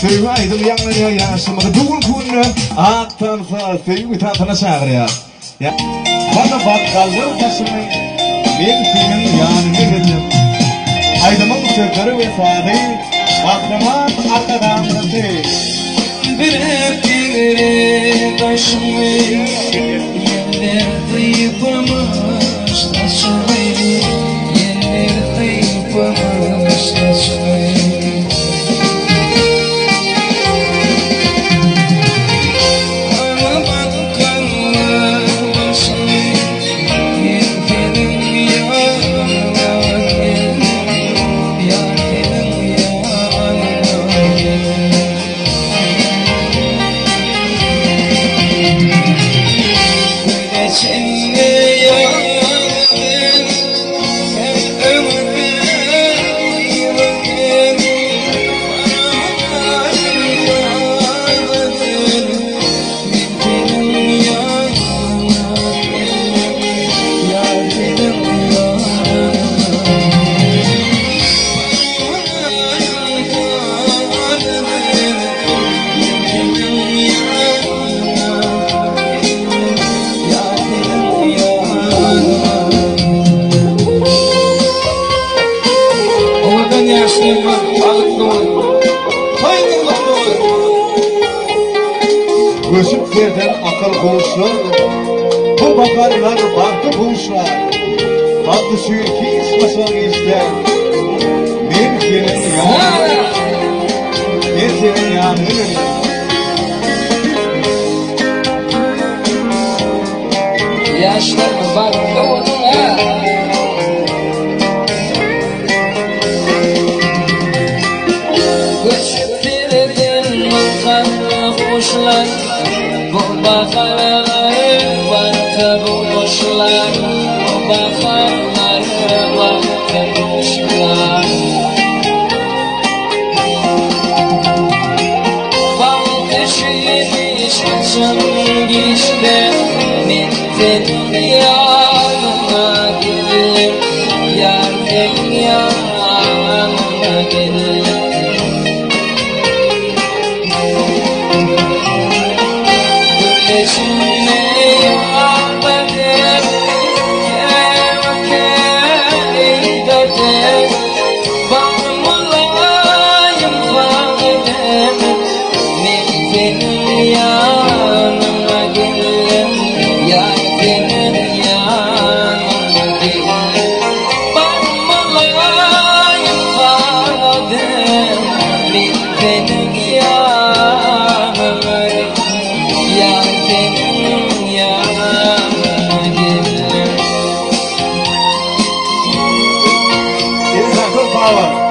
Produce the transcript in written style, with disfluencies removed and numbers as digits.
Sevaydım yanına yaşamadı Doğul kunlu Aktansa sevgi tatına çağırıyor Bana bakkallar taşımayı Ben senin yanına geldim Aydamın sözleri ve sadeyi Aklamat arkadan rıtı Bir hep geri taşımayı Yerlerde yıpamış taşımayı Yerlerde yıpamış taşımayı Göçüp yerden akıl koğuşlar Bu bakarlar baktı koğuşlar Tatlı suyu ki ismasal geçler Ben senin yanına Ben senin yanına Yaşlarına baktı ona Göçüp yerden akıl koğuşlar Bu bakarları baktı koğuşlar Bu bakarları baktı koğuşlar Baktı şiiriş açın geçti Men senin yanına geldim Yar senin yanına geldim Power.